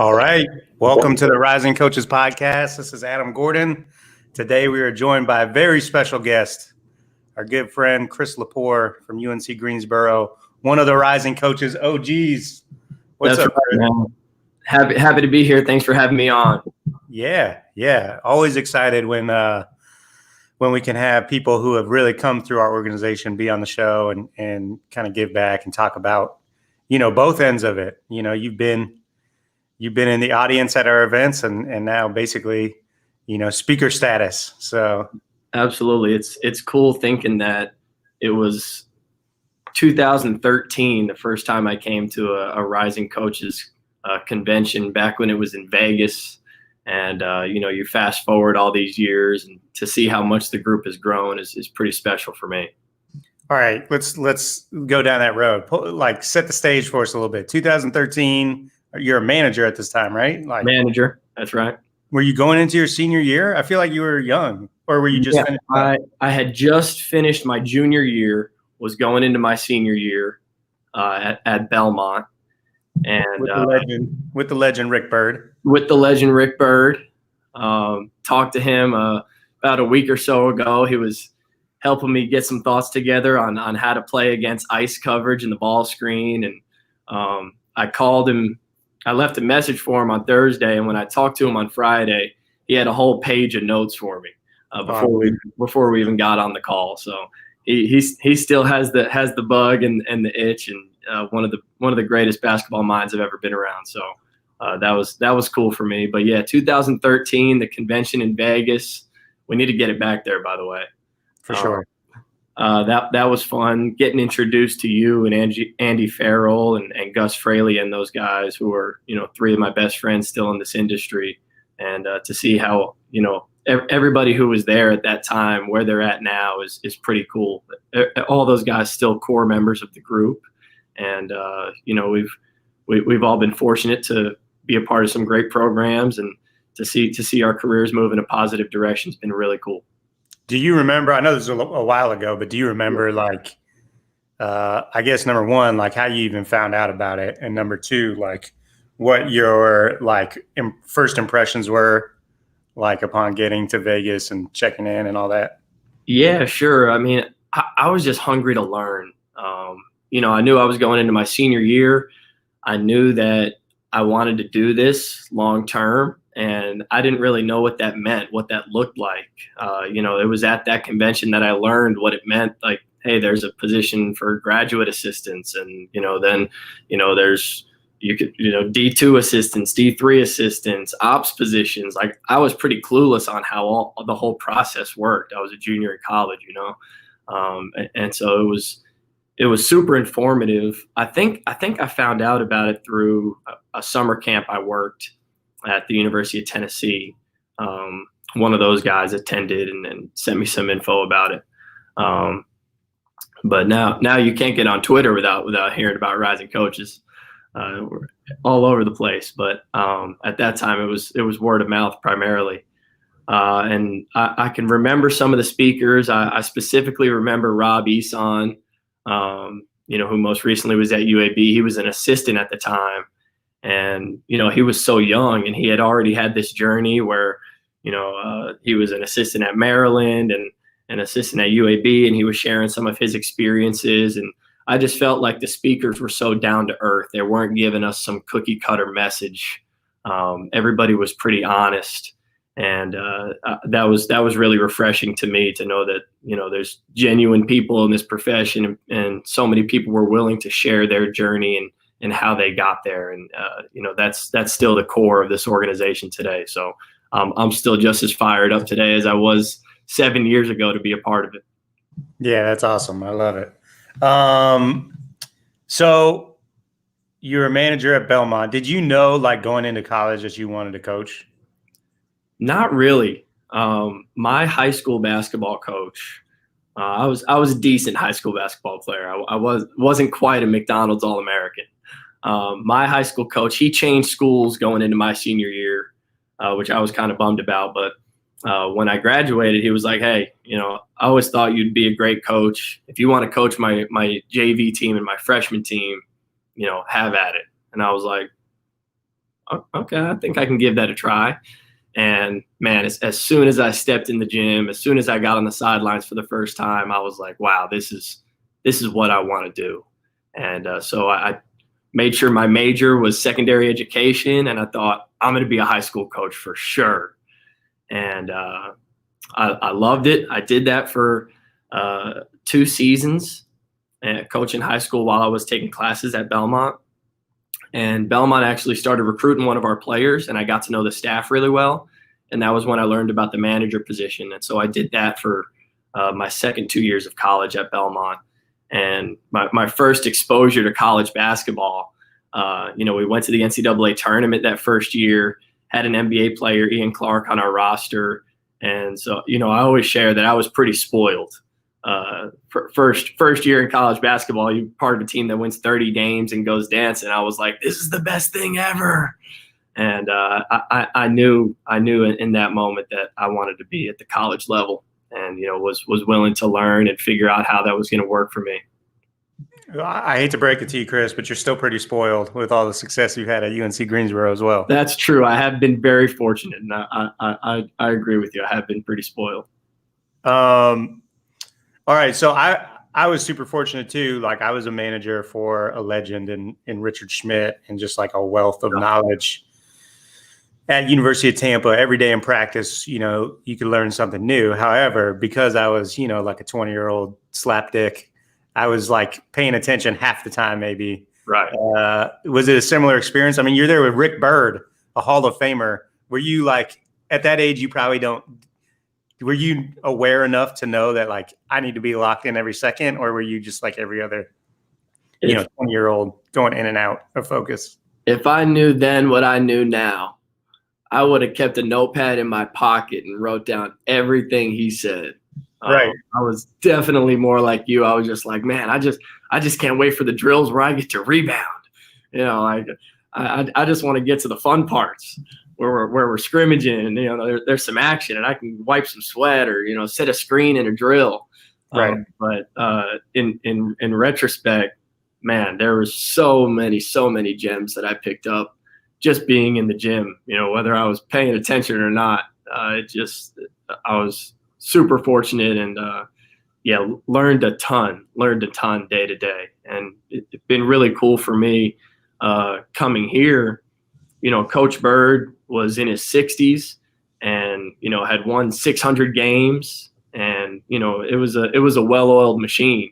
All right. Welcome to the Rising Coaches Podcast. This is Adam Gordon. Today we are joined by a very special guest, our good friend Chris Lepore from UNC Greensboro, one of the Rising Coaches OGs. What's That's up, right, man? Happy to be here. Thanks for having me on. Yeah. Always excited when we can have people who have really come through our organization be on the show and kind of give back and talk about, both ends of it. You've been in the audience at our events and now basically, speaker status. So Absolutely. It's cool thinking that it was 2013, the first time I came to a Rising Coaches convention back when it was in Vegas. And, you fast forward all these years and to see how much the group has grown is pretty special for me. All right, let's go down that road. Set the stage for us a little bit. 2013, you're a manager at this time, right? Manager, that's right. Were you going into your senior year? I feel like you were young, or were you just finished? I had just finished my junior year, was going into my senior year at Belmont. And with the legend Rick Byrd. With the legend Rick Byrd. Talked to him about a week or so ago. He was helping me get some thoughts together on how to play against ice coverage and the ball screen. And I called him. I left a message for him on Thursday, and when I talked to him on Friday, he had a whole page of notes for me before we even got on the call. So he still has the bug and the itch, and one of the greatest basketball minds I've ever been around. So that was cool for me. But yeah, 2013, the convention in Vegas. We need to get it back there, by the way. For sure. That was fun, getting introduced to you and Andy Farrell and Gus Fraley and those guys who are, three of my best friends still in this industry, and to see how, everybody who was there at that time, where they're at now is pretty cool. All those guys still core members of the group. And, we've all been fortunate to be a part of some great programs, and to see our careers move in a positive direction has been really cool. Do you remember, I know this was a while ago, but do you remember I guess number one, how you even found out about it? And number two, what your first impressions were upon getting to Vegas and checking in and all that? Yeah, sure. I mean, I was just hungry to learn. I knew I was going into my senior year. I knew that I wanted to do this long term. And I didn't really know what that meant, what that looked like. It was at that convention that I learned what it meant. Hey, there's a position for graduate assistants, and then there's D2 assistants, D3 assistants, ops positions. I was pretty clueless on how the whole process worked. I was a junior in college, and so it was super informative. I think I found out about it through a summer camp I worked at the University of Tennessee. One of those guys attended and sent me some info about it. But now you can't get on Twitter without hearing about Rising Coaches. We're all over the place. But at that time, it was word of mouth primarily. And I can remember some of the speakers. I specifically remember Rob Eson, who most recently was at UAB. He was an assistant at the time. And, he was so young, and he had already had this journey where, he was an assistant at Maryland and an assistant at UAB, and he was sharing some of his experiences. And I just felt like the speakers were so down to earth. They weren't giving us some cookie cutter message. Everybody was pretty honest. And that was really refreshing to me to know that, there's genuine people in this profession, and so many people were willing to share their journey and how they got there. And, that's still the core of this organization today. So I'm still just as fired up today as I was 7 years ago to be a part of it. Yeah, that's awesome. I love it. So you're a manager at Belmont. Did you know, going into college, that you wanted to coach? Not really. My high school basketball coach, I was a decent high school basketball player. I wasn't quite a McDonald's All-American. My high school coach, he changed schools going into my senior year, which I was kind of bummed about. But when I graduated, he was like, hey, I always thought you'd be a great coach. If you want to coach my JV team and my freshman team, have at it. And I was like, Okay, I think I can give that a try. And man, as soon as I stepped in the gym, as soon as I got on the sidelines for the first time, I was like, wow, this is what I want to do. And so I made sure my major was secondary education, and I thought I'm going to be a high school coach for sure. And I loved it. I did that for 2 seasons, coaching high school while I was taking classes at Belmont. And Belmont actually started recruiting one of our players, and I got to know the staff really well. And that was when I learned about the manager position. And so I did that for my second 2 years of college at Belmont. And my first exposure to college basketball, we went to the NCAA tournament that first year, had an NBA player, Ian Clark, on our roster. And so, I always share that I was pretty spoiled. First year in college basketball, you're part of a team that wins 30 games and goes dancing. I was like, this is the best thing ever. And I knew in that moment that I wanted to be at the college level, and was willing to learn and figure out how that was going to work for me. I hate to break it to you, Chris, but you're still pretty spoiled with all the success you've had at UNC Greensboro as well. That's true. I have been very fortunate, and I agree with you. I have been pretty spoiled. All right. So I was super fortunate too. Like, I was a manager for a legend in Richard Schmidt, and just like a wealth of knowledge at University of Tampa. Every day in practice, you could learn something new. However, because I was, like a 20-year-old slapdick, I was like paying attention half the time, maybe. Right. Was it a similar experience? I mean, you're there with Rick Byrd, a Hall of Famer. Were you like, at that age, were you aware enough to know that like I need to be locked in every second, or were you just like every other, 20-year-old going in and out of focus? If I knew then what I knew now, I would have kept a notepad in my pocket and wrote down everything he said. Right. I was definitely more like you. I was just like, man, I just can't wait for the drills where I get to rebound. Like I just want to get to the fun parts where we're scrimmaging, and there's some action, and I can wipe some sweat or set a screen in a drill. Right. But in retrospect, man, there were so many gems that I picked up just being in the gym. Whether I was paying attention or not, I was super fortunate, and learned a ton day to day. And it's been really cool for me coming here. Coach Byrd was in his 60s and had won 600 games, and it was a well-oiled machine,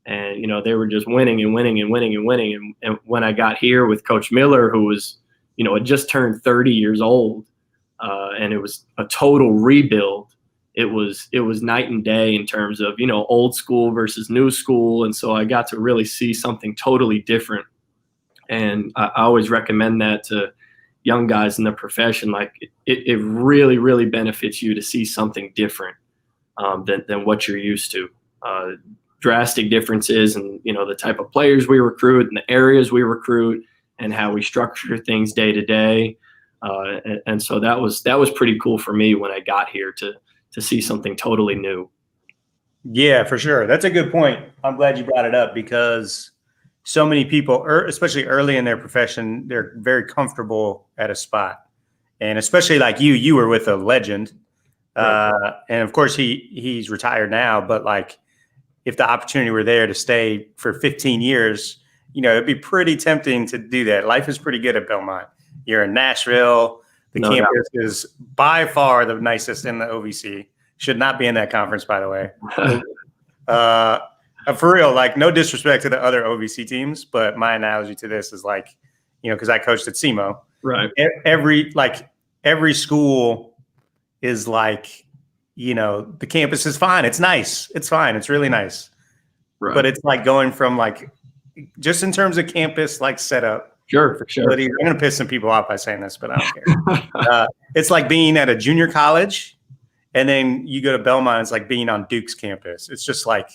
and they were just winning and winning and winning and winning. And when I got here with Coach Miller, who was had just turned 30 years old, and it was a total rebuild. It was night and day in terms of old school versus new school, and so I got to really see something totally different. And I always recommend that to young guys in the profession. Like, it really, really benefits you to see something different than what you're used to. Drastic differences in the type of players we recruit and the areas we recruit and how we structure things day to day. And so that was pretty cool for me when I got here to see something totally new. Yeah, for sure. That's a good point. I'm glad you brought it up, because so many people, especially early in their profession, they're very comfortable at a spot. And especially like you were with a legend. Right. And of course he's retired now, but like, if the opportunity were there to stay for 15 years, it'd be pretty tempting to do that. Life is pretty good at Belmont. You're in Nashville. The campus is by far the nicest in the OVC. Should not be in that conference, by the way. For real, like, no disrespect to the other OVC teams, but my analogy to this is like, because I coached at SEMO. Right. Every school is like, the campus is fine. It's nice. It's fine. It's really nice. Right. But it's like going from like, just in terms of campus, like setup. Sure, for sure. I'm going to piss some people off by saying this, but I don't care. It's like being at a junior college, and then you go to Belmont. It's like being on Duke's campus. It's just like,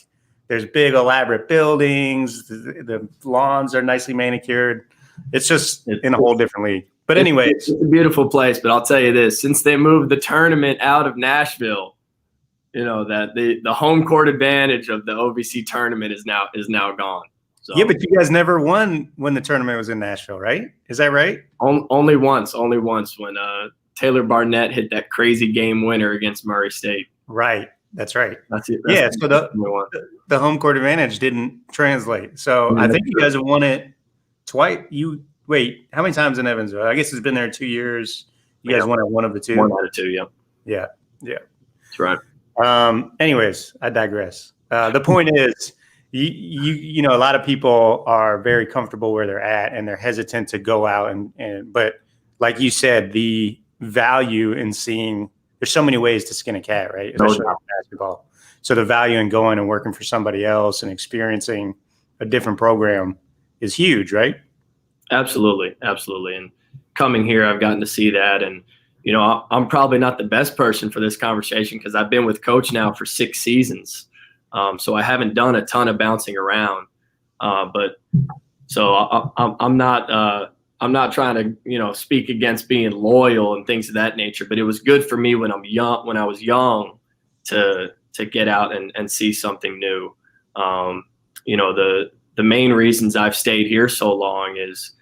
there's big elaborate buildings. The lawns are nicely manicured. It's just in a whole different league. But anyways, it's a beautiful place. But I'll tell you this: since they moved the tournament out of Nashville, that the home court advantage of the OVC tournament is now gone. So yeah, but you guys never won when the tournament was in Nashville, right? Is that right? only once when Taylor Barnett hit that crazy game winner against Murray State. Right. That's right. That's it. Yeah. So the home court advantage didn't translate. So I think you guys have won it twice. How many times in Evansville? I guess it's been there 2 years. You guys won it one of the two. 1 out of 2. Yeah. Yeah. That's right. Anyways, I digress. The point is, you know, a lot of people are very comfortable where they're at and they're hesitant to go out but like you said, the value in seeing, there's so many ways to skin a cat, right? Especially in basketball. So the value in going and working for somebody else and experiencing a different program is huge, right? Absolutely. And coming here, I've gotten to see that. And, you know, I'm probably not the best person for this conversation because I've been with Coach now for 6 seasons. So I haven't done a ton of bouncing around. But I'm not trying to, you know, speak against being loyal and things of that nature, but it was good for me when I was young to get out and see something new. You know, the main reasons I've stayed here so long is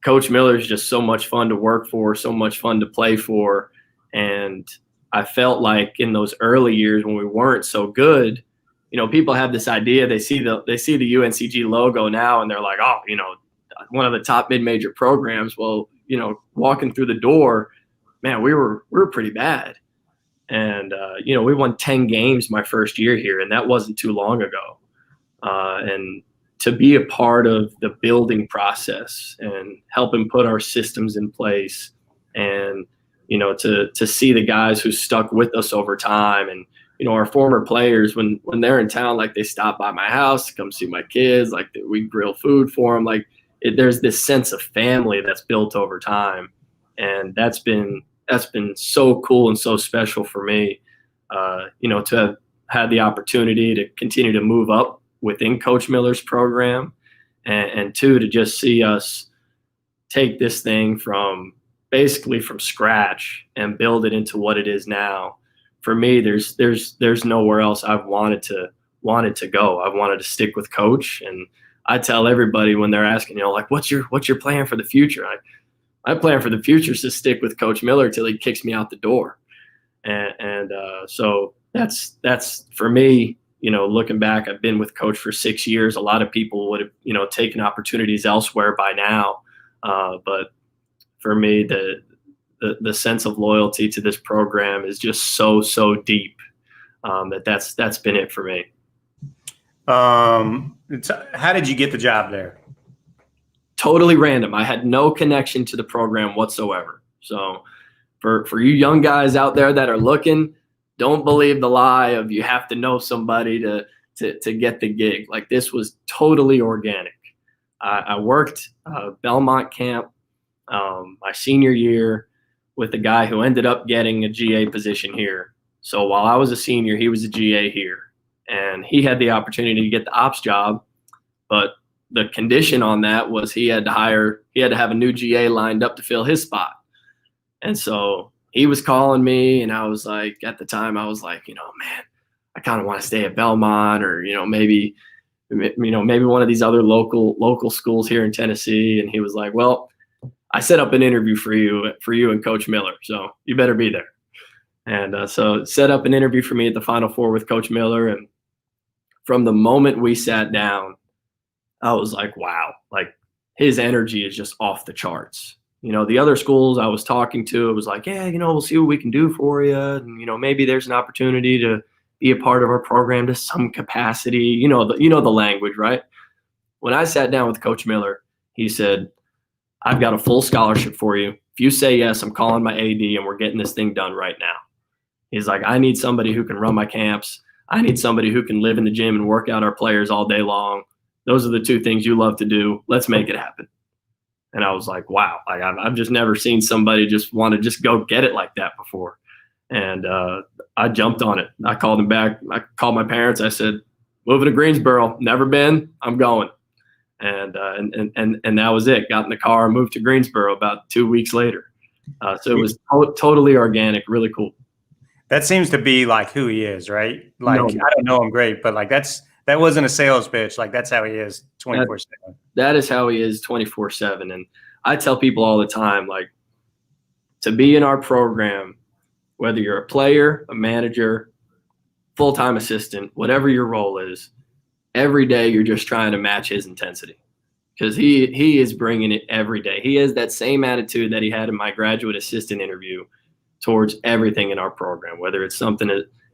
Coach Miller is just so much fun to work for, so much fun to play for. And I felt like in those early years when we weren't so good, you know, people have this idea, they see the UNCG logo now and they're like, oh, you know, one of the top mid-major programs. Well, you know, walking through the door, man, we were pretty bad. And, you know, we won 10 games my first year here, and that wasn't too long ago. And to be a part of the building process and helping put our systems in place and, you know, to see the guys who stuck with us over time and, you know, our former players, when they're in town, like they stop by my house to come see my kids, like we grill food for them. Like there's this sense of family that's built over time. And that's been so cool and so special for me, you know, to have had the opportunity to continue to move up within Coach Miller's program and two, to just see us take this thing from basically from scratch and build it into what it is now. For me, there's nowhere else I've wanted to go. I've wanted to stick with Coach, and I tell everybody when they're asking, you know, like, what's your plan for the future? My plan for the future is to stick with Coach Miller till he kicks me out the door, and so that's for me. You know, looking back, I've been with Coach for 6 years. A lot of people would have, you know, taken opportunities elsewhere by now, but for me, the sense of loyalty to this program is just so deep that's been it for me. How did you get the job there? Totally random. I had no connection to the program whatsoever. So for you young guys out there that are looking, don't believe the lie of you have to know somebody to get the gig. Like, this was totally organic. I worked Belmont camp my senior year with a guy who ended up getting a GA position here. So while I was a senior, he was a GA here, and he had the opportunity to get the ops job, but the condition on that was he had to have a new GA lined up to fill his spot. And so he was calling me, and I was like, at the time I was like, you know, man, I kind of want to stay at Belmont, or, you know, maybe one of these other local schools here in Tennessee. And he was like, well, I set up an interview for you and Coach Miller, so you better be there. And so set up an interview for me at the Final Four with Coach Miller. And from the moment we sat down, I was like, wow, like his energy is just off the charts. You know, the other schools I was talking to, it was like, yeah, you know, we'll see what we can do for you. And, you know, maybe there's an opportunity to be a part of our program to some capacity. You know the language, right? When I sat down with Coach Miller, he said, I've got a full scholarship for you. If you say yes, I'm calling my AD and we're getting this thing done right now. He's like, I need somebody who can run my camps. I need somebody who can live in the gym and work out our players all day long. Those are the two things you love to do. Let's make it happen. And I was like, wow, like I've just never seen somebody just want to just go get it like that before. And I jumped on it. I called him back. I called my parents. I said, moving to Greensboro, never been, I'm going. And that was it. Got in the car, moved to Greensboro about 2 weeks later. So it was totally organic, really cool. That seems to be like who he is, right? Like, no, I don't know him great, but like that's That wasn't a sales pitch. Like that's how he is 24/7. That is how he is 24/7. And I tell people all the time, like, to be in our program, whether you're a player, a manager, full-time assistant, whatever your role is, every day you're just trying to match his intensity, because he is bringing it every day. He has that same attitude that he had in my graduate assistant interview towards everything in our program, whether it's something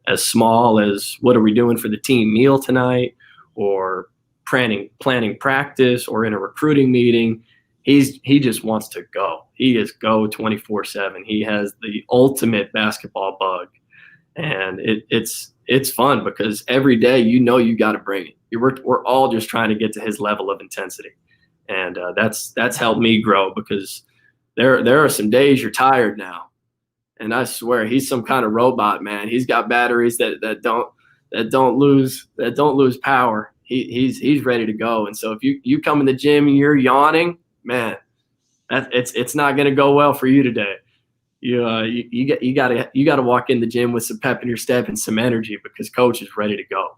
as small as what are we doing for the team meal tonight, or planning practice, or in a recruiting meeting. He just wants to go. He is go 24/7. He has the ultimate basketball bug, and it's fun because every day you got to bring it. We're all just trying to get to his level of intensity, and that's helped me grow, because there are some days you're tired now, and I swear he's some kind of robot, man. He's got batteries that don't lose power. He's ready to go, and so if you come in the gym and you're yawning, man, it's not going to go well for you today. You got to walk in the gym with some pep in your step and some energy, because coach is ready to go.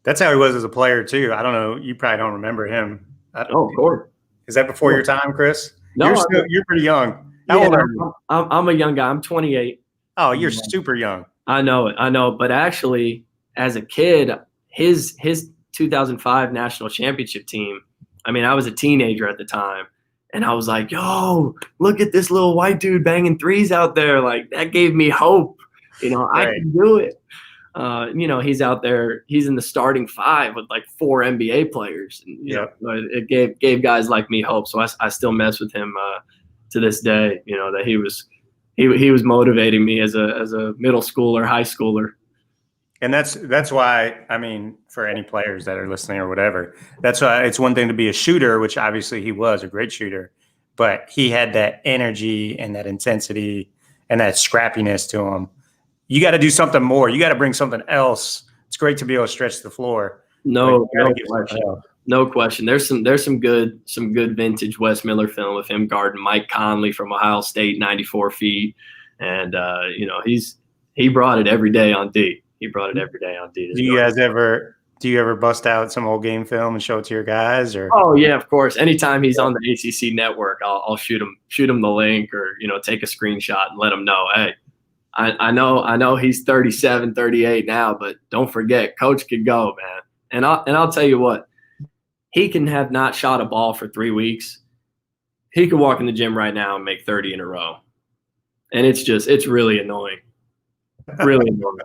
That's how he was as a player too. I don't know. You probably don't remember him. Oh, of course. Is that before your time, Chris? No, you're pretty young. How old are you? I'm a young guy. I'm 28. Oh, you're super young. I know it. But actually, as a kid, his 2005 national championship team, I mean, I was a teenager at the time, and I was like, yo, look at this little white dude banging threes out there. Like, that gave me hope. I can do it. He's out there. He's in the starting five with like 4 NBA players. And, it gave guys like me hope. So I still mess with him to this day. That he was motivating me as a middle schooler, high schooler. And that's why, I mean, for any players that are listening or whatever, that's why it's one thing to be a shooter, which obviously he was a great shooter, but he had that energy and that intensity and that scrappiness to him. You got to do something more. You got to bring something else. It's great to be able to stretch the floor. No question. There's some good vintage Wes Miller film of him guarding Mike Conley from Ohio State, 94 feet, and he brought it every day on D. He brought it every day on D. Do you ever bust out some old game film and show it to your guys? Or oh yeah, of course. Anytime he's on the ACC network, I'll shoot him the link, or take a screenshot and let him know, hey, I know he's 37, 38 now, but don't forget, coach could go, man. And I'll tell you what, he can have not shot a ball for 3 weeks. He could walk in the gym right now and make 30 in a row. And it's really annoying. Really annoying.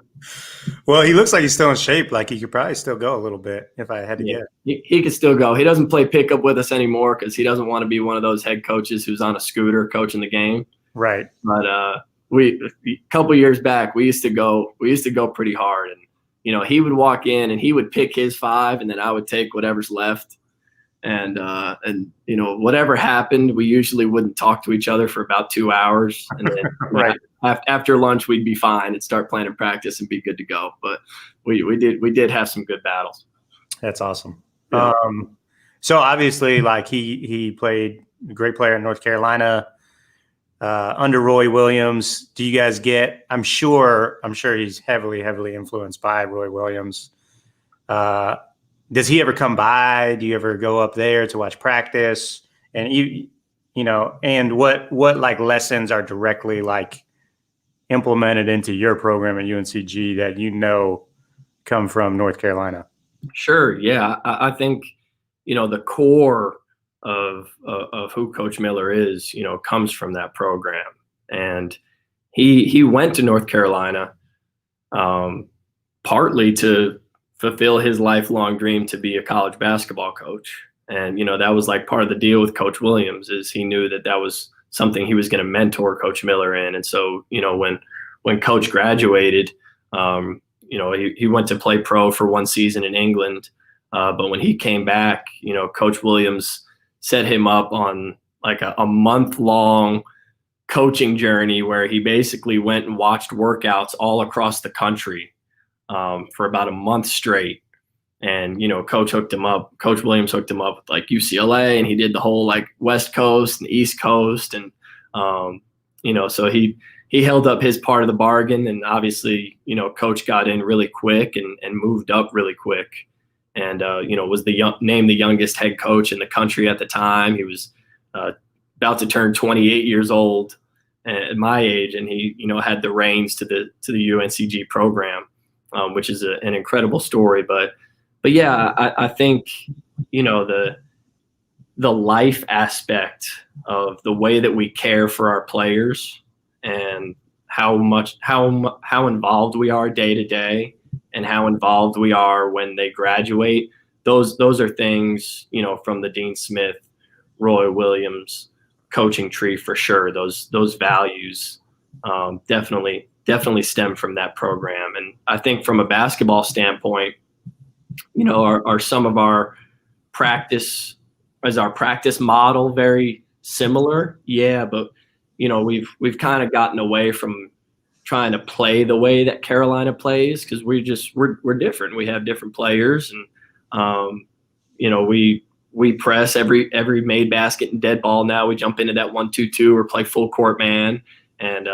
Well, he looks like he's still in shape. Like he could probably still go a little bit if I had to guess. He could still go. He doesn't play pickup with us anymore because he doesn't want to be one of those head coaches who's on a scooter coaching the game. Right. But a couple years back, we used to go pretty hard, and he would walk in and he would pick his 5, and then I would take whatever's left, and whatever happened, we usually wouldn't talk to each other for about 2 hours, and then right. After lunch we'd be fine and start planning practice and be good to go. But we did have some good battles. That's awesome. Yeah. So obviously, like he played a great player in North Carolina. Under Roy Williams, do you guys get? I'm sure he's heavily influenced by Roy Williams. Does he ever come by? Do you ever go up there to watch practice? And and what like lessons are directly like implemented into your program at UNCG that come from North Carolina? Sure, yeah, I think the core of who Coach Miller is, comes from that program. And he went to North Carolina partly to fulfill his lifelong dream to be a college basketball coach. And, that was like part of the deal with Coach Williams, is he knew that was something he was going to mentor Coach Miller in. And so, when Coach graduated, he went to play pro for 1 season in England. But when he came back, Coach Williams set him up on like a month-long coaching journey where he basically went and watched workouts all across the country for about a month straight. And, Coach Williams hooked him up with like UCLA, and he did the whole like West Coast and East Coast. And, so he held up his part of the bargain. And obviously, Coach got in really quick and moved up really quick. and was named the youngest head coach in the country at the time. He was about to turn 28 years old at my age, and he had the reins to the UNCG program, which is an incredible story. But yeah, I think the life aspect of the way that we care for our players and how involved we are day to day and how involved we are when they graduate. Those are things, from the Dean Smith, Roy Williams coaching tree for sure. Those values definitely stem from that program. And I think from a basketball standpoint, are some of our practice model very similar? Yeah, but we've kind of gotten away from trying to play the way that Carolina plays because we're different. We have different players, and we press every made basket and dead ball. Now we jump into that 1-2-2 or play full court man, and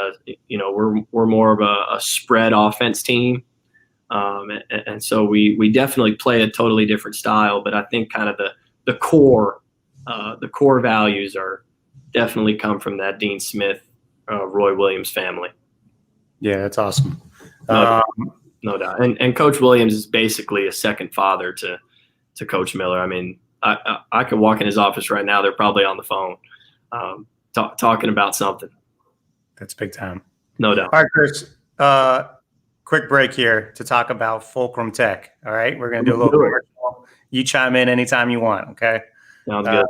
we're more of a spread offense team. And so we definitely play a totally different style, but I think kind of the core values are definitely come from that Dean Smith, Roy Williams family. Yeah, that's awesome. No doubt. And Coach Williams is basically a second father to Coach Miller. I mean, I could walk in his office right now. They're probably on the phone talking about something. That's big time. No doubt. All right, Chris. Quick break here to talk about fulcrumtech. All right, we're going to do a little commercial. You chime in anytime you want, okay? Sounds good.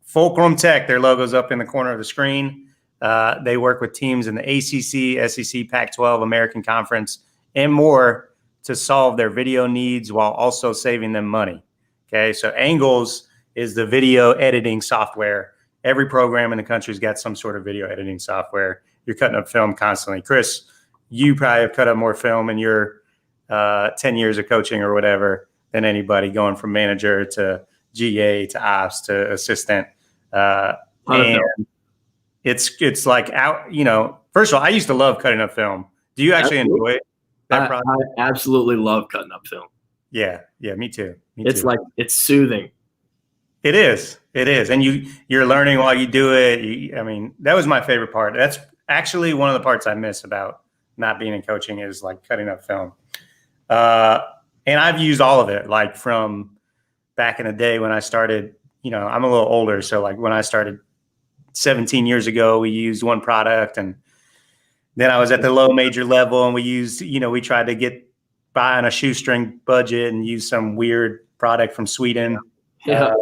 fulcrumtech, their logo's up in the corner of the screen. They work with teams in the ACC, SEC, Pac-12, American Conference, and more to solve their video needs while also saving them money. Okay, so Angles is the video editing software. Every program in the country's got some sort of video editing software. You're cutting up film constantly. Chris, you probably have cut up more film in your 10 years of coaching or whatever than anybody, going from manager to GA to ops to assistant. And it's like out, first of all, I used to love cutting up film. Do you actually enjoy that process? I absolutely love cutting up film. Yeah, me too. Like, it's soothing. It is. And you're learning while you do it. That was my favorite part. That's actually one of the parts I miss about not being in coaching is like cutting up film. And I've used all of it, like from back in the day when I started, I'm a little older. So like when I started 17 years ago, we used one product, and then I was at the low major level and we used, we tried to get by on a shoestring budget and use some weird product from Sweden. Yeah.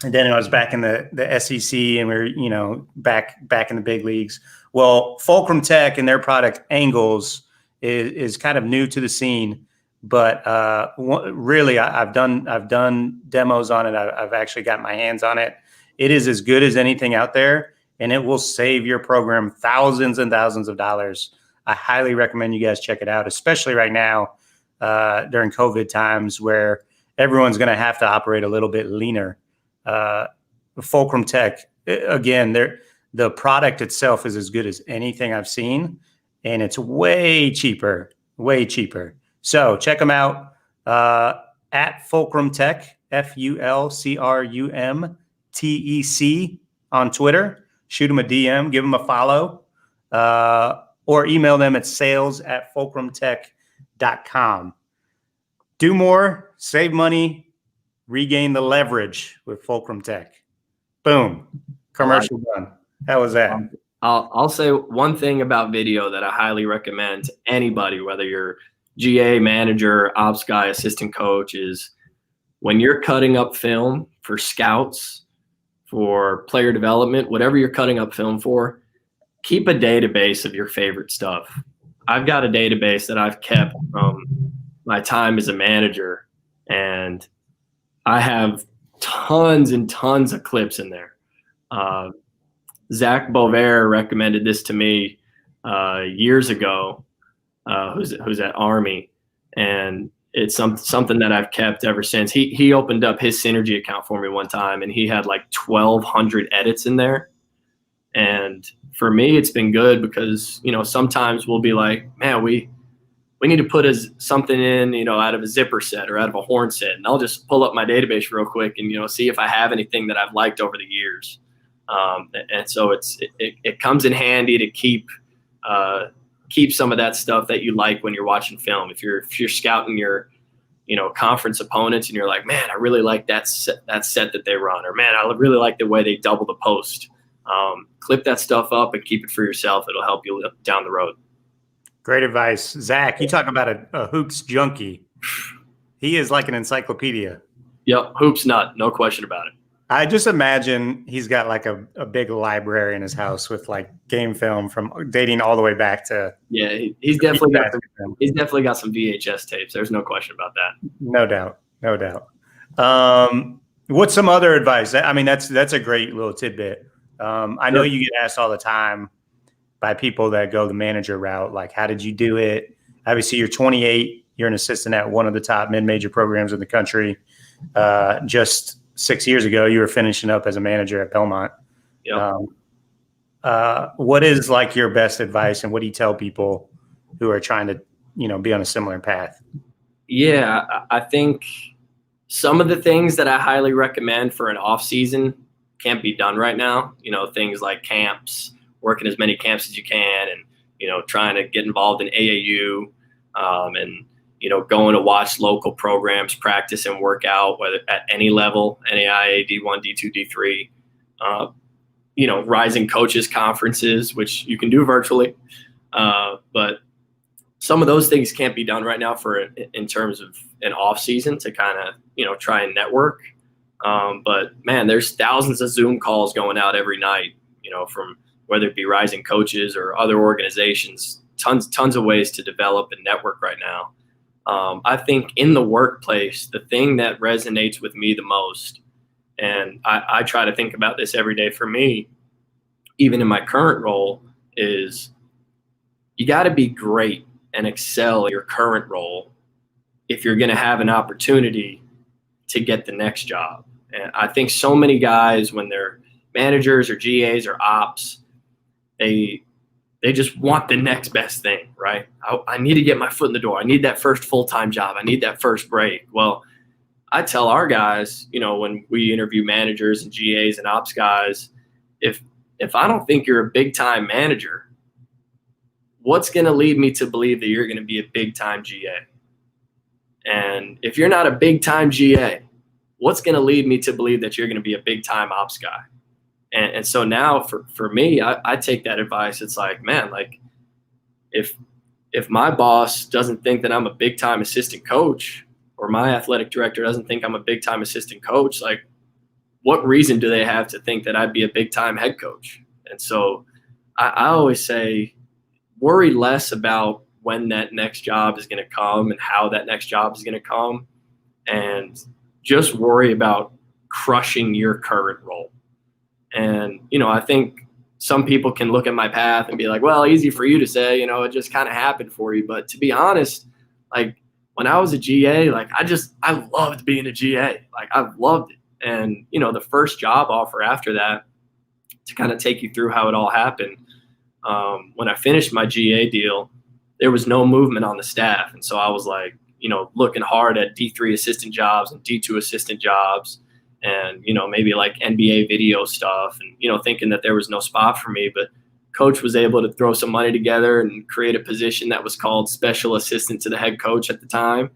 And then I was back in the SEC, and we're, back in the big leagues. Well, fulcrumtech and their product Angles is kind of new to the scene, but really I've done demos on it. I've actually got my hands on it. It is as good as anything out there, and it will save your program thousands and thousands of dollars. I highly recommend you guys check it out, especially right now during COVID times where everyone's going to have to operate a little bit leaner. fulcrumtech, again, the product itself is as good as anything I've seen, and it's way cheaper. So check them out at fulcrumtech, FULCRUMTEC on Twitter. Shoot them a DM, give them a follow, or email them at sales@fulcrumtech.com. Do more, save money, regain the leverage with fulcrumtech. Boom. Commercial done. How was that? I'll say one thing about video that I highly recommend to anybody, whether you're GA, manager, ops guy, assistant coach, is when you're cutting up film for scouts, for player development, whatever you're cutting up film for, keep a database of your favorite stuff. I've got a database that I've kept from my time as a manager, and I have tons and tons of clips in there. Zach Bovair recommended this to me years ago, who's at Army, and it's something that I've kept ever since. He opened up his Synergy account for me one time, and he had like 1,200 edits in there. And for me, it's been good because, sometimes we'll be like, man, we we need to put something in, out of a zipper set or out of a horn set. And I'll just pull up my database real quick and, see if I have anything that I've liked over the years. And so it comes in handy to keep some of that stuff that you like when you're watching film. If you're scouting your, conference opponents and you're like, man, I really like that set that they run, or man, I really like the way they double the post. Clip that stuff up and keep it for yourself. It'll help you down the road. Great advice. Zach, you talk about a hoops junkie. He is like an encyclopedia. Yep. Hoops nut. No question about it. I just imagine he's got like a big library in his house with like game film from dating all the way back to. Yeah, he's definitely got some VHS tapes. There's no question about that. No doubt. What's some other advice? I mean, that's a great little tidbit. I know you get asked all the time by people that go the manager route, like, how did you do it? Obviously, you're 28. You're an assistant at one of the top mid-major programs in the country. Just 6 years ago, you were finishing up as a manager at Belmont. Yep. What is like your best advice, and what do you tell people who are trying to, be on a similar path? Yeah, I think some of the things that I highly recommend for an off season can't be done right now. Things like camps, working as many camps as you can, and trying to get involved in AAU, and going to watch local programs practice and work out, whether at any level, NAIA, D1, D2, D3, rising coaches conferences, which you can do virtually. But some of those things can't be done right now in terms of an off season to kind of, try and network. But man, there's thousands of Zoom calls going out every night, from whether it be rising coaches or other organizations, tons of ways to develop and network right now. I think in the workplace, the thing that resonates with me the most, and I try to think about this every day for me, even in my current role, is you got to be great and excel at your current role if you're going to have an opportunity to get the next job. And I think so many guys, when they're managers or GAs or ops, they just want the next best thing, right? I need to get my foot in the door. I need that first full-time job. I need that first break. Well, I tell our guys, when we interview managers and GAs and ops guys, if I don't think you're a big-time manager, what's going to lead me to believe that you're going to be a big-time GA? And if you're not a big-time GA, what's going to lead me to believe that you're going to be a big-time ops guy? And so now for me, I take that advice. It's like, man, like if my boss doesn't think that I'm a big time assistant coach, or my athletic director doesn't think I'm a big time assistant coach, like what reason do they have to think that I'd be a big time head coach? And so I always say, worry less about when that next job is going to come and how that next job is going to come, and just worry about crushing your current role. And, I think some people can look at my path and be like, well, easy for you to say, it just kind of happened for you. But to be honest, like when I was a GA, like I loved being a GA. Like I loved it. And, the first job offer after that, to kind of take you through how it all happened, when I finished my GA deal, there was no movement on the staff. And so I was like, looking hard at D3 assistant jobs and D2 assistant jobs, and, maybe like NBA video stuff, and, thinking that there was no spot for me. But coach was able to throw some money together and create a position that was called special assistant to the head coach at the time.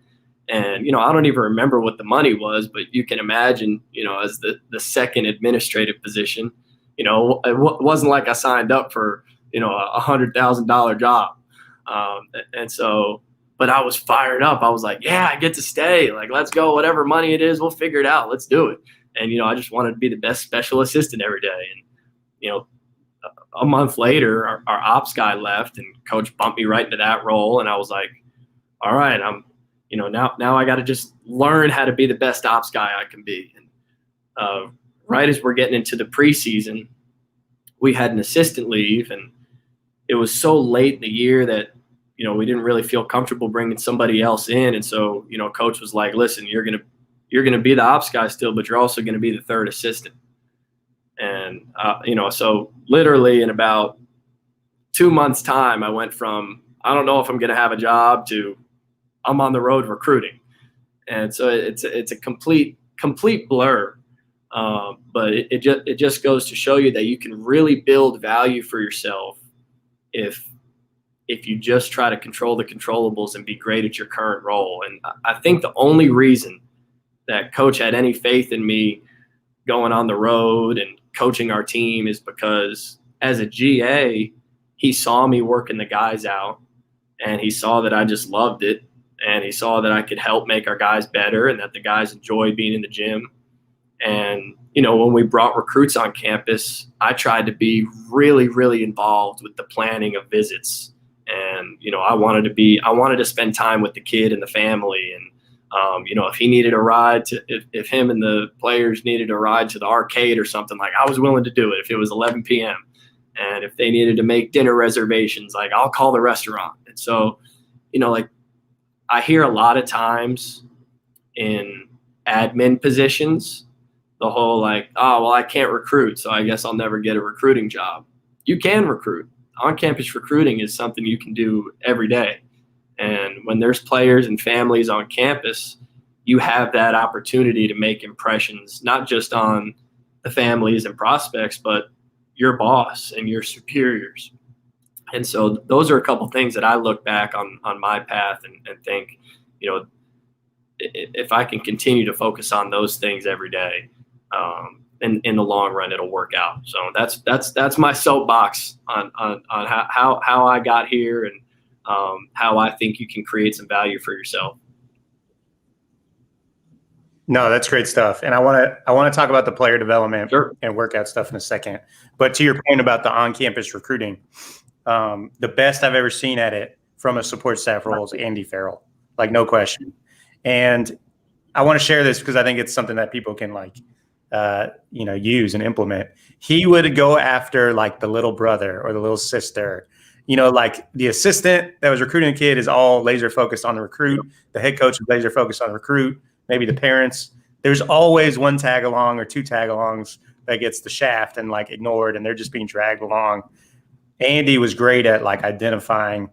And, I don't even remember what the money was, but you can imagine, as the second administrative position, it wasn't like I signed up for, $100,000 job. And so, but I was fired up. I was like, yeah, I get to stay. Like, let's go. Whatever money it is, we'll figure it out. Let's do it. And, I just wanted to be the best special assistant every day. And, a month later, our ops guy left, and coach bumped me right into that role. And I was like, all right, I'm, now I got to just learn how to be the best ops guy I can be. And right as we're getting into the preseason, we had an assistant leave, and it was so late in the year that, we didn't really feel comfortable bringing somebody else in. And so, coach was like, listen, you're going to be the ops guy still, but you're also going to be the third assistant. And, so literally in about 2 months time, I went from I don't know if I'm going to have a job to I'm on the road recruiting. And so it's a complete blur. But it just goes to show you that you can really build value for yourself if you just try to control the controllables and be great at your current role. And I think the only reason that coach had any faith in me going on the road and coaching our team is because as a GA, he saw me working the guys out, and he saw that I just loved it, and he saw that I could help make our guys better and that the guys enjoyed being in the gym. And, when we brought recruits on campus, I tried to be really, really involved with the planning of visits. And, I wanted to spend time with the kid and the family. And, if he needed a ride if him and the players needed a ride to the arcade or something, like, I was willing to do it if it was 11 p.m. And if they needed to make dinner reservations, like, I'll call the restaurant. And so, I hear a lot of times in admin positions, the whole like, oh, well, I can't recruit, so I guess I'll never get a recruiting job. You can recruit. On-campus recruiting is something you can do every day. And when there's players and families on campus, you have that opportunity to make impressions, not just on the families and prospects, but your boss and your superiors. And so those are a couple things that I look back on my path and think, if I can continue to focus on those things every day, in the long run, it'll work out. So that's my soapbox on how I got here and how I think you can create some value for yourself. No, that's great stuff. And I want to talk about the player development Sure. and workout stuff in a second. But to your point about the on-campus recruiting, the best I've ever seen at it from a support staff role is Andy Farrell, like no question. And I want to share this because I think it's something that people can use and implement. He would go after like the little brother or the little sister. Like the assistant that was recruiting a kid is all laser focused on the recruit. The head coach is laser focused on the recruit. Maybe the parents. There's always one tag along or two tag alongs that gets the shaft and like ignored, and they're just being dragged along. Andy was great at like identifying,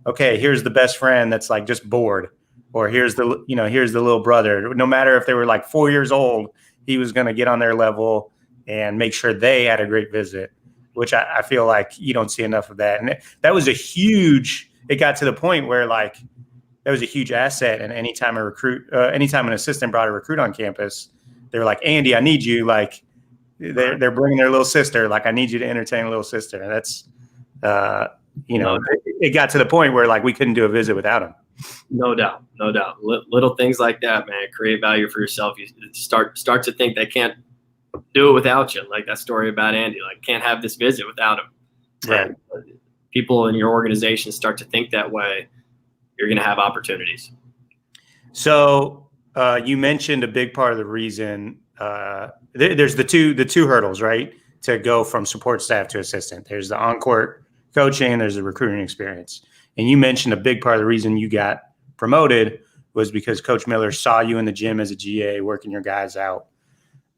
okay, here's the best friend that's like just bored, or here's the little brother. No matter if they were like 4 years old, he was going to get on their level and make sure they had a great visit, which I feel like you don't see enough of that. And that was it got to the point where like that was a huge asset. And anytime an assistant brought a recruit on campus, they were like, Andy, I need you. Like they're bringing their little sister. Like, I need you to entertain a little sister. And that's, it got to the point where like we couldn't do a visit without him. No doubt. Little things like that, man, create value for yourself. You start to think they can't do it without you. Like that story about Andy, like can't have this visit without him. Right. And people in your organization start to think that way, you're going to have opportunities. So you mentioned a big part of the reason there's the two hurdles, right? To go from support staff to assistant. There's the on-court coaching, there's the recruiting experience. And you mentioned a big part of the reason you got promoted was because Coach Miller saw you in the gym as a GA working your guys out.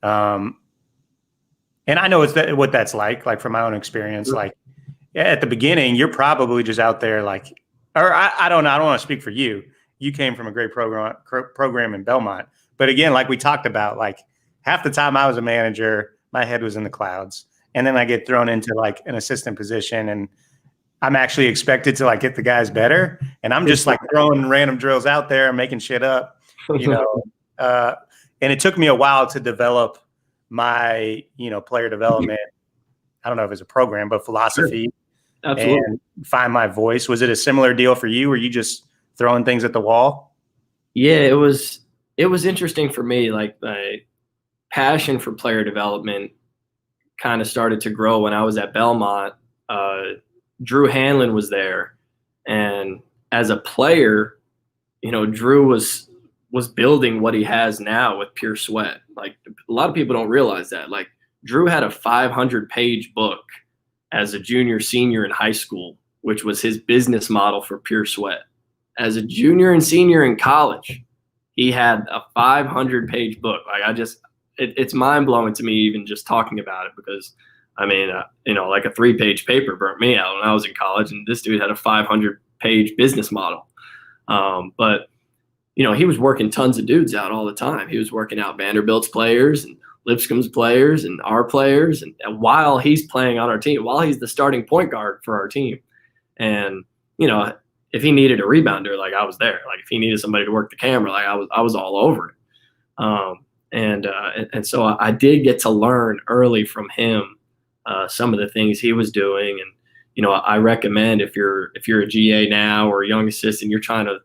And I know what that's like from my own experience. Sure. Like at the beginning, you're probably just out there like, or I don't know. I don't want to speak for you. You came from a great program in Belmont. But again, like we talked about, like half the time I was a manager, my head was in the clouds. And then I get thrown into like an assistant position and I'm actually expected to like get the guys better. And I'm just like throwing random drills out there and making shit up, and it took me a while to develop my, player development. I don't know if it's a program, but philosophy. Sure. Absolutely. And find my voice. Was it a similar deal for you? Were you just throwing things at the wall? Yeah, it was interesting for me. Like my passion for player development kind of started to grow when I was at Belmont. Drew Hanlon was there, and as a player, Drew was building what he has now with pure sweat. Like a lot of people don't realize that. Like Drew had a 500-page book as a junior, senior in high school, which was his business model for pure sweat. As a junior and senior in college, he had a 500-page book. Like it's mind blowing to me even just talking about it because like a 3-page paper burnt me out when I was in college, and this dude had a 500 page business model. But he was working tons of dudes out all the time. He was working out Vanderbilt's players and Lipscomb's players and our players, and while he's playing on our team, while he's the starting point guard for our team. And if he needed a rebounder, like, I was there. Like, if he needed somebody to work the camera, like, I was all over it. And so I did get to learn early from him some of the things he was doing. And I recommend, if you're a GA now or a young assistant, you're trying to,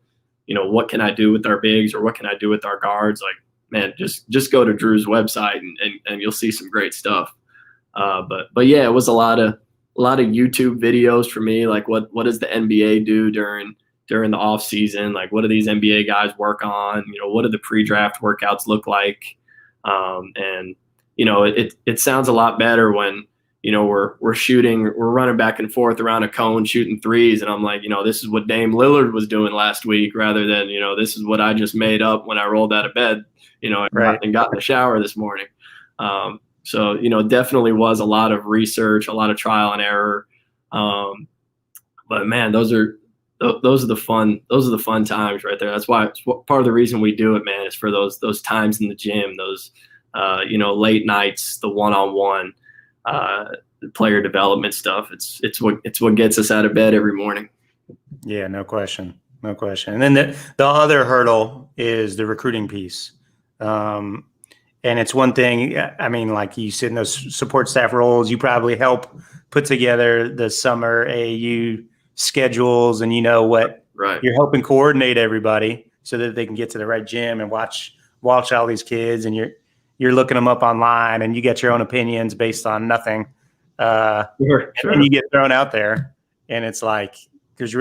what can I do with our bigs, or what can I do with our guards? Like, man, just go to Drew's website and you'll see some great stuff. But yeah, it was a lot of YouTube videos for me. Like, what does the NBA do during the off season? Like, what do these NBA guys work on? What do the pre-draft workouts look like? And it sounds a lot better when we're running back and forth around a cone shooting threes, and I'm like, this is what Dame Lillard was doing last week, rather than this is what I just made up when I rolled out of bed, Right. and got in the shower this morning. So definitely was a lot of research, a lot of trial and error. But man, those are the fun times right there. That's why it's part of the reason we do it, man, is for those times in the gym, those late nights, the one-on-one player development stuff. It's what gets us out of bed every morning. Yeah, no question. And then the other hurdle is the recruiting piece. And it's one thing, I mean, like, you sit in those support staff roles, you probably help put together the summer AAU schedules, and what Right. you're helping coordinate everybody so that they can get to the right gym and watch all these kids, and you're looking them up online, and you get your own opinions based on nothing. Sure. And you get thrown out there, and it's like, there's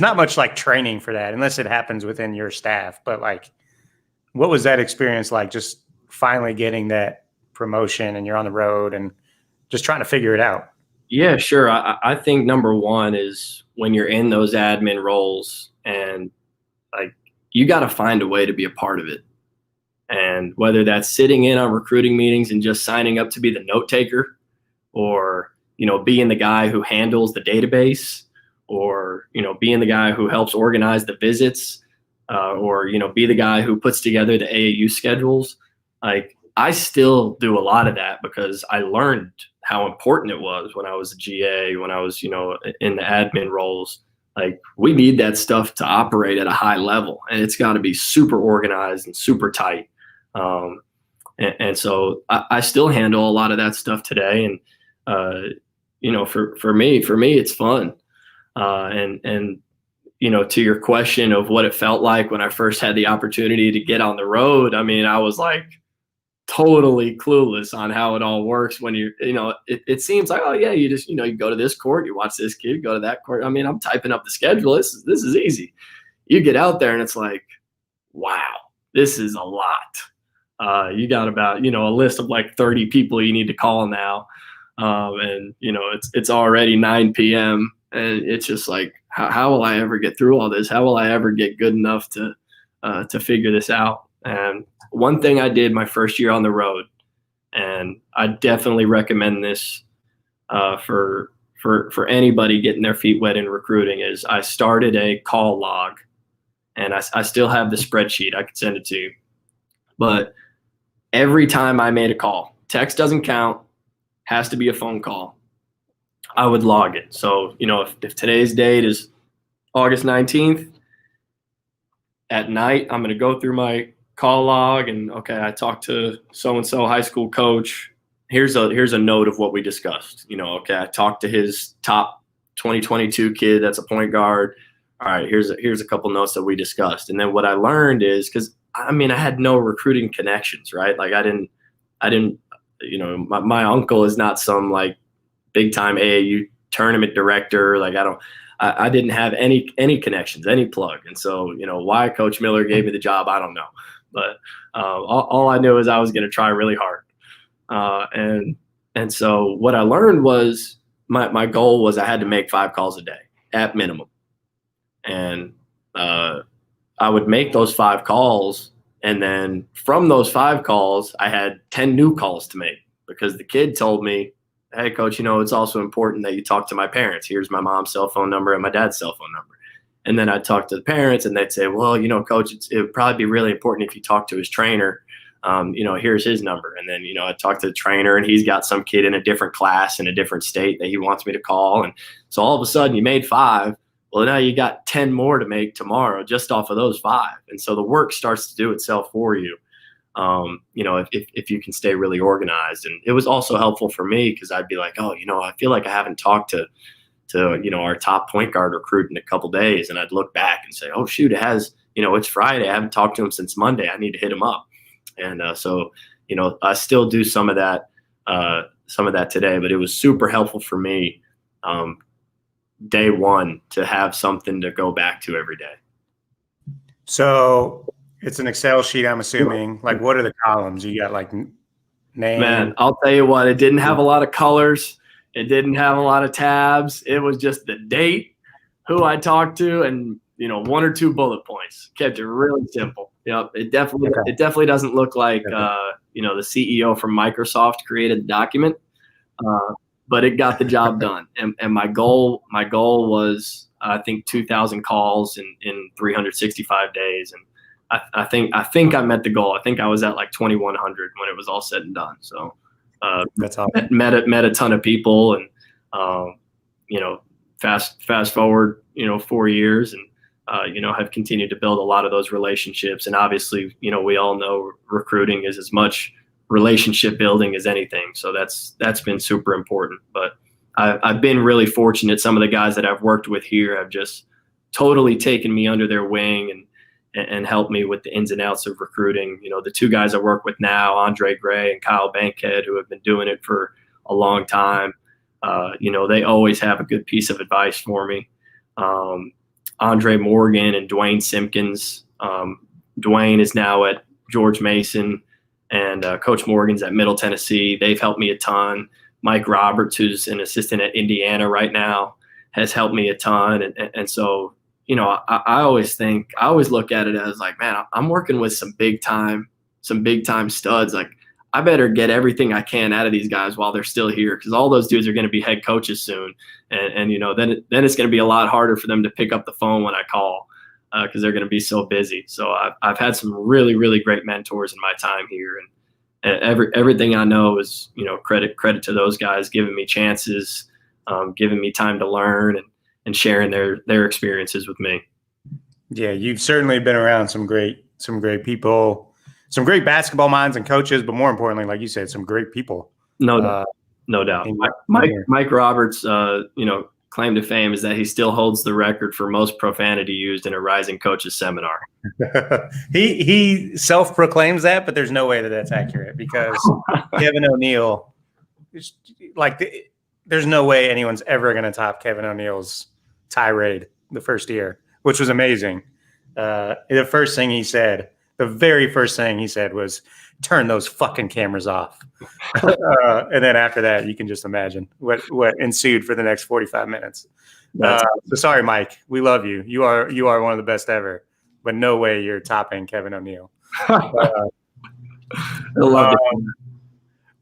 not much like training for that, unless it happens within your staff. But like, what was that experience like, just finally getting that promotion and you're on the road and just trying to figure it out? Yeah, sure. I think number one is when you're in those admin roles, and like, you got to find a way to be a part of it. And whether that's sitting in on recruiting meetings and just signing up to be the note taker, or, being the guy who handles the database, or, being the guy who helps organize the visits, or, be the guy who puts together the AAU schedules. Like, I still do a lot of that because I learned how important it was when I was a GA, when I was, in the admin roles. Like, we need that stuff to operate at a high level, and it's got to be super organized and super tight. And so I still handle a lot of that stuff today. And, for me, it's fun. And to your question of what it felt like when I first had the opportunity to get on the road, I mean, I was like totally clueless on how it all works when it seems like, oh yeah, you just, you go to this court, you watch this kid, go to that court. I mean, I'm typing up the schedule. This is easy. You get out there and it's like, wow, this is a lot. You got about, a list of like 30 people you need to call now. And it's already 9 p.m. and it's just like, how will I ever get through all this? How will I ever get good enough to figure this out? And one thing I did my first year on the road, and I definitely recommend this for anybody getting their feet wet in recruiting, is I started a call log, and I still have the spreadsheet. I could send it to you. But every time I made a call, text doesn't count, has to be a phone call, I would log it. So, if today's date is August 19th, at night, I'm going to go through my call log and, okay, I talked to so-and-so high school coach. Here's a note of what we discussed. Okay, I talked to his top 2022 kid that's a point guard. All right, here's a couple notes that we discussed. And then what I learned is, because I had no recruiting connections, right? Like, I didn't, my uncle is not some like big time AAU tournament director. Like, I didn't have any connections, any plug. And so, why Coach Miller gave me the job, I don't know. But all I knew is I was going to try really hard. And so what I learned was my goal was I had to make 5 calls a day at minimum. And I would make those 5 calls. And then from those 5 calls, I had 10 new calls to make, because the kid told me, hey, coach, it's also important that you talk to my parents. Here's my mom's cell phone number and my dad's cell phone number. And then I'd talk to the parents and they'd say, well, coach, it would probably be really important if you talk to his trainer. Here's his number. And then, I'd talk to the trainer and he's got some kid in a different class in a different state that he wants me to call. And so all of a sudden you made 5. Well, now you got 10 more to make tomorrow just off of those 5. And so the work starts to do itself for you. If you can stay really organized. And it was also helpful for me because I'd be like, oh, I feel like I haven't talked to our top point guard recruit in a couple days. And I'd look back and say, oh, shoot, it's Friday. I haven't talked to him since Monday. I need to hit him up. And so I still do some of that today, but it was super helpful for me day one to have something to go back to every day. So it's an Excel sheet, I'm assuming. Like, what are the columns? You got like name? Man, I'll tell you what, it didn't have a lot of colors. It didn't have a lot of tabs. It was just the date, who I talked to, and 1 or 2 bullet points. Kept it really simple. Yep. It definitely doesn't look like the CEO from Microsoft created the document, but it got the job done. And my goal was I think 2,000 calls in 365 days, and I think I met the goal. I think I was at like 2,100 when it was all said and done. So that's awesome. Met a ton of people, and fast forward 4 years, and have continued to build a lot of those relationships. And obviously, we all know recruiting is as much relationship building as anything. So that's been super important. But I've been really fortunate. Some of the guys that I've worked with here have just totally taken me under their wing and helped me with the ins and outs of recruiting. The 2 guys I work with now, Andre Gray and Kyle Bankhead, who have been doing it for a long time, they always have a good piece of advice for me. Andre Morgan and Dwayne Simpkins. Dwayne is now at George Mason, and Coach Morgan's at Middle Tennessee. They've helped me a ton. Mike Roberts, who's an assistant at Indiana right now, has helped me a ton. And so, I always look at it as like, man, I'm working with some big time studs. Like, I better get everything I can out of these guys while they're still here, because all those dudes are going to be head coaches soon. And then it's going to be a lot harder for them to pick up the phone when I call, because they're going to be so busy. So I've had some really, really great mentors in my time here. And everything I know is, credit to those guys giving me chances, giving me time to learn, and sharing their experiences with me. Yeah, you've certainly been around some great people, some great basketball minds and coaches, but more importantly, like you said, some great people. No doubt. Mike Roberts, claim to fame is that he still holds the record for most profanity used in a rising coaches seminar. He self-proclaims that, but there's no way that that's accurate, because Kevin O'Neal, there's no way anyone's ever going to top Kevin O'Neal's tirade the first year, which was amazing. The very first thing he said was, turn those fucking cameras off. And then after that, you can just imagine what ensued for the next 45 minutes. So sorry, Mike, we love you. You are one of the best ever, but no way you're topping Kevin O'Neal. I love it.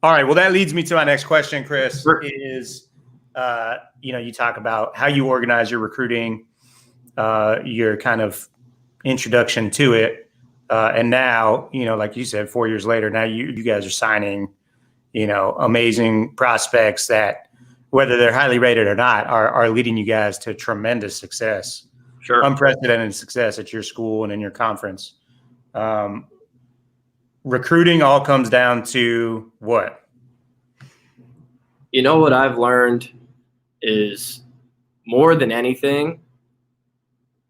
All right. Well, that leads me to my next question, Chris, is, you talk about how you organize your recruiting, your kind of introduction to it. And now, like you said, 4 years later, now you guys are signing, amazing prospects that, whether they're highly rated or not, are leading you guys to tremendous success. Sure. Unprecedented success at your school and in your conference. Recruiting all comes down to what? What I've learned is, more than anything,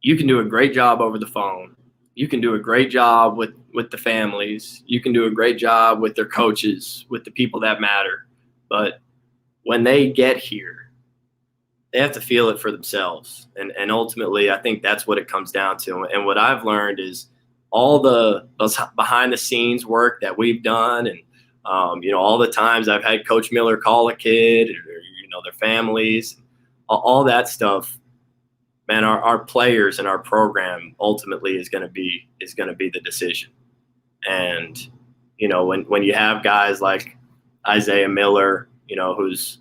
you can do a great job over the phone. You can do a great job with the families. You can do a great job with their coaches, with the people that matter. But when they get here, they have to feel it for themselves. And ultimately, I think that's what it comes down to. And what I've learned is all those behind the scenes work that we've done, and all the times I've had Coach Miller call a kid, or their families, all that stuff. Man, our players and our program ultimately is going to be the decision. And when you have guys like Isaiah Miller, who's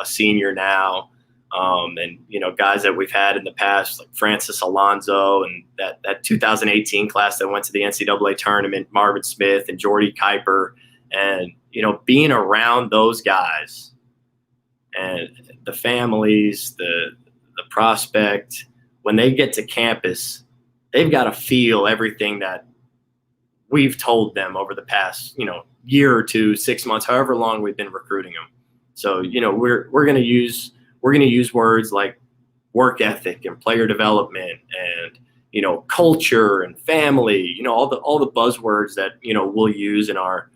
a senior now. And, guys that we've had in the past, like Francis Alonso and that 2018 class that went to the NCAA tournament, Marvin Smith and Jordy Kuiper. And, being around those guys and the families, the prospect, when they get to campus, they've got to feel everything that we've told them over the past, year or two, 6 months, however long we've been recruiting them. So, we're going to use words like work ethic and player development and, culture and family, all the buzzwords that, we'll use in our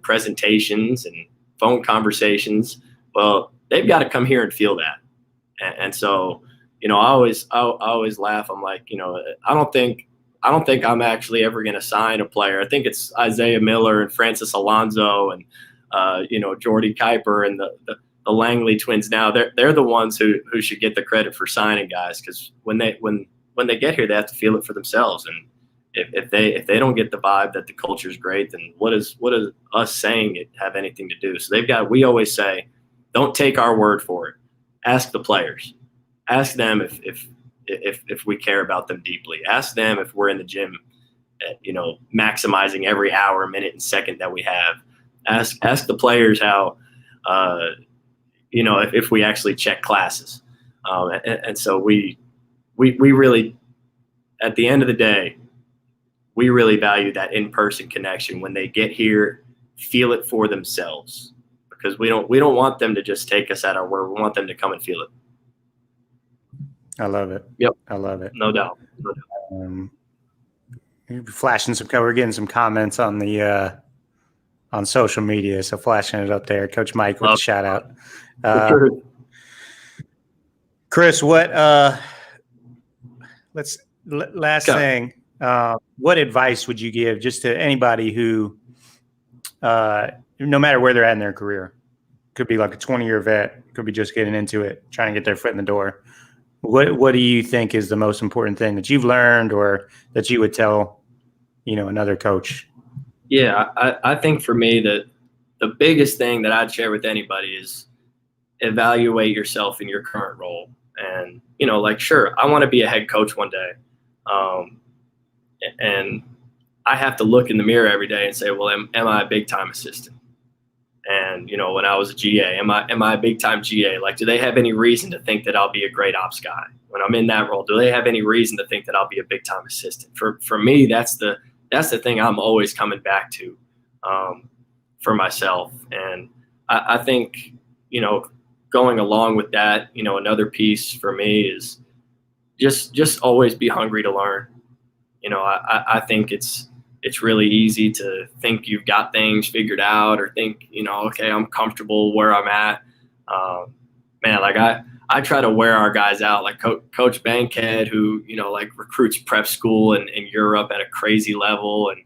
presentations and phone conversations. Well, they've got to come here and feel that. And so, I always laugh. I'm like, I don't think I'm actually ever going to sign a player. I think it's Isaiah Miller and Francis Alonso and, Jordy Kuiper and the Langley twins. Now they're the ones who should get the credit for signing guys. Cause when they get here, they have to feel it for themselves. And if they don't get the vibe that the culture is great, then what is us saying it have anything to do? So we always say, don't take our word for it. Ask the players. Ask them if we care about them deeply. Ask them if we're in the gym, maximizing every hour, minute, and second that we have. Ask the players how, if we actually check classes. And so we really, at the end of the day, we really value that in-person connection. When they get here, feel it for themselves, because we don't want them to just take us at our word. We want them to come and feel it. I love it. Yep. I love it. No doubt. Flashing we're getting some comments on the on social media, so flashing it up there. Coach Mike with a shout out. Chris, last thing. What advice would you give just to anybody who, no matter where they're at in their career, could be like a 20-year vet, could be just getting into it, trying to get their foot in the door. What do you think is the most important thing that you've learned or that you would tell, another coach? Yeah, I think for me that the biggest thing that I'd share with anybody is evaluate yourself in your current role. And, sure, I want to be a head coach one day. And I have to look in the mirror every day and say, well, am I a big time assistant? And, when I was a GA, am I a big time GA? Like, do they have any reason to think that I'll be a great ops guy when I'm in that role? Do they have any reason to think that I'll be a big time assistant? For me, that's the thing I'm always coming back to, for myself. And I think, going along with that, another piece for me is just always be hungry to learn. I think it's really easy to think you've got things figured out or think, okay, I'm comfortable where I'm at. I try to wear our guys out, like Coach Bankhead, who, recruits prep school in Europe at a crazy level and,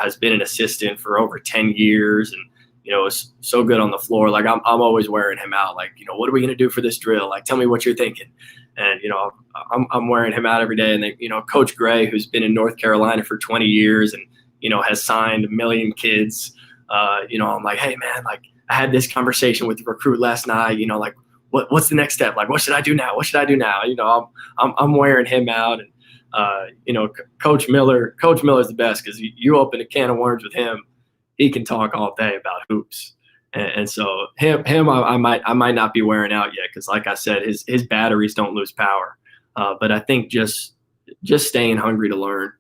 has been an assistant for over 10 years and, is so good on the floor. Like I'm always wearing him out. Like, what are we going to do for this drill? Like, tell me what you're thinking. And, I'm wearing him out every day. And then, Coach Gray, who's been in North Carolina for 20 years and, has signed 1 million kids. I'm like, hey man, like I had this conversation with the recruit last night, like what's the next step? Like, what should I do now? What should I do now? I'm wearing him out and, Coach Miller's the best because you open a can of worms with him. He can talk all day about hoops. And so him, I might not be wearing out yet. Cause like I said, his batteries don't lose power. But I think just staying hungry to learn.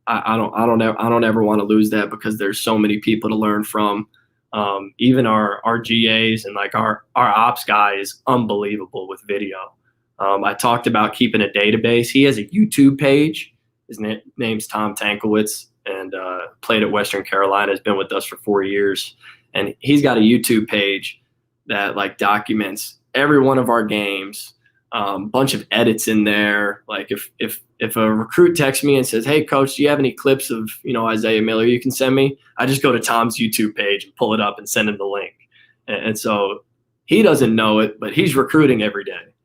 I don't ever want to lose that because there's so many people to learn from. Even our GAs and like our ops guy is unbelievable with video. I talked about keeping a database. He has a YouTube page. His name's Tom Tankowitz and played at Western Carolina, has been with us for 4 years. And he's got a YouTube page that like documents every one of our games, bunch of edits in there. Like if a recruit texts me and says, hey coach, do you have any clips of, Isaiah Miller you can send me? I just go to Tom's YouTube page and pull it up and send him the link. And so he doesn't know it, but he's recruiting every day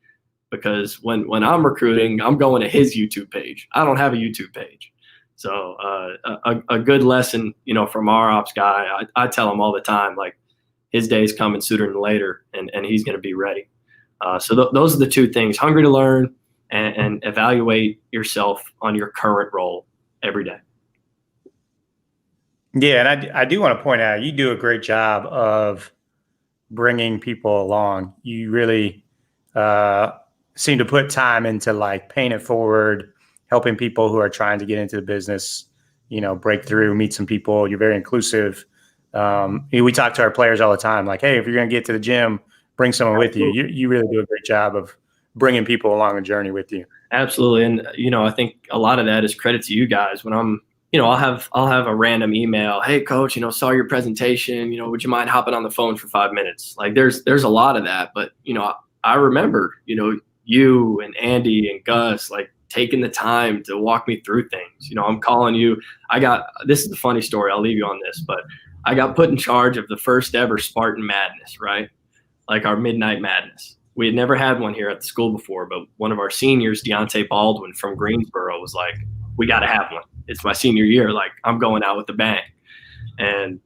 because when I'm recruiting, I'm going to his YouTube page. I don't have a YouTube page. So a good lesson, from our ops guy, I tell him all the time, like, his day is coming sooner than later, and he's going to be ready. So those are the two things: hungry to learn and evaluate yourself on your current role every day. Yeah, and I do want to point out, you do a great job of bringing people along. You really seem to put time into like paying it forward, helping people who are trying to get into the business, break through, meet some people. You're very inclusive. We talk to our players all the time, like, hey, if you're going to get to the gym, bring someone with you. You really do a great job of bringing people along the journey with you. Absolutely. And, I think a lot of that is credit to you guys. When I'm, I'll have a random email. Hey, coach, saw your presentation. Would you mind hopping on the phone for 5 minutes? Like there's a lot of that. But, I remember, you and Andy and Gus, like taking the time to walk me through things. I'm calling you. This is the funny story. I'll leave you on this, but I got put in charge of the first ever Spartan Madness, right? Like our Midnight Madness. We had never had one here at the school before, but one of our seniors, Deontay Baldwin from Greensboro, was like, we got to have one. It's my senior year. Like, I'm going out with a bang. And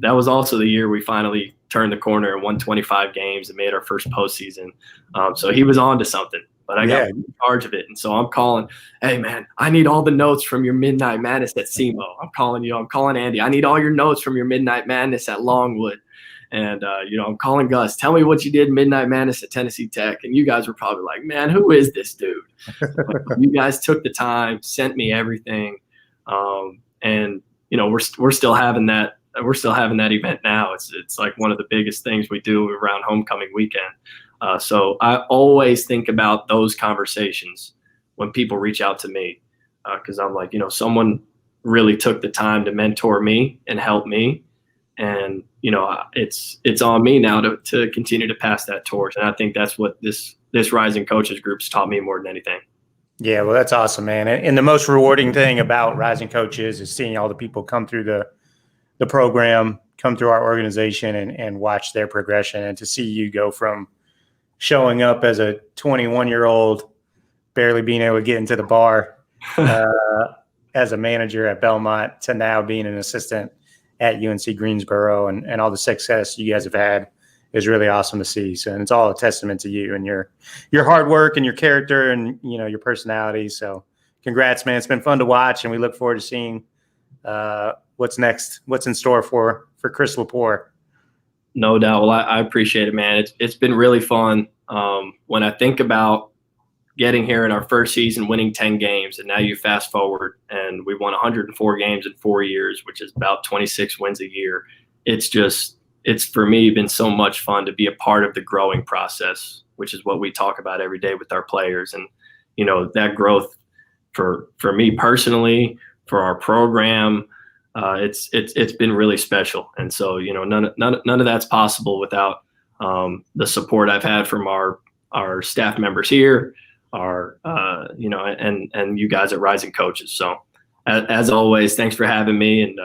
that was also the year we finally turned the corner and won 25 games and made our first postseason. So he was on to something, but I got in charge of it. And so I'm calling, hey, man, I need all the notes from your Midnight Madness at SEMO. I'm calling you. I'm calling Andy. I need all your notes from your Midnight Madness at Longwood. And, I'm calling Gus. Tell me what you did Midnight Madness at Tennessee Tech. And you guys were probably like, man, who is this dude? You guys took the time, sent me everything. And, we're still having that. We're still having that event now. It's like one of the biggest things we do around homecoming weekend. So I always think about those conversations when people reach out to me, because I'm like, someone really took the time to mentor me and help me. And, it's on me now to continue to pass that torch. And I think that's what this Rising Coaches group's taught me more than anything. Yeah, well, that's awesome, man. And the most rewarding thing about Rising Coaches is seeing all the people come through the program, come through our organization and watch their progression, and to see you go from showing up as a 21-year-old, barely being able to get into the bar as a manager at Belmont to now being an assistant at UNC Greensboro, and all the success you guys have had is really awesome to see. So, and it's all a testament to you and your hard work and your character and, your personality. So congrats, man. It's been fun to watch, and we look forward to seeing what's next, what's in store for Chris Lepore. No doubt. Well, I appreciate it, man. It's been really fun. When I think about getting here in our first season, winning 10 games, and now you fast forward and we won 104 games in 4 years, which is about 26 wins a year. It's for me been so much fun to be a part of the growing process, which is what we talk about every day with our players. And, that growth for me personally, for our program, it's been really special. And so, none of that's possible without the support I've had from our staff members here, and you guys at Rising Coaches. So as always, thanks for having me, and